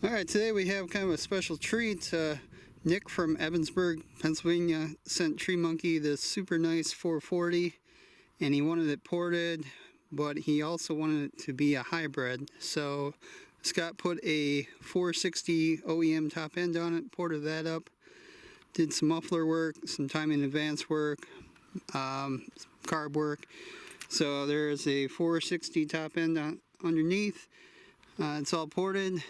Alright, today we have kind of a special treat. Nick from Evansburg, Pennsylvania sent Tree Monkey this super nice 440, and he wanted it ported, but he also wanted it to be a hybrid. So Scott put a 460 OEM top end on it, ported that up, did some muffler work, some time in advance work, carb work. So there's a 460 top end underneath. It's all ported.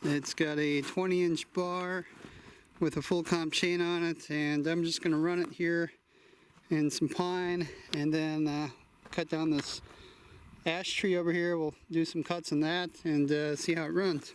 It's got a 20-inch bar with a full comp chain on it, and I'm just going to run it here in some pine and then cut down this ash tree over here. We'll do some cuts on that and see how it runs.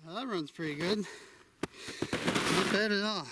Well, that runs pretty good. Not bad at all.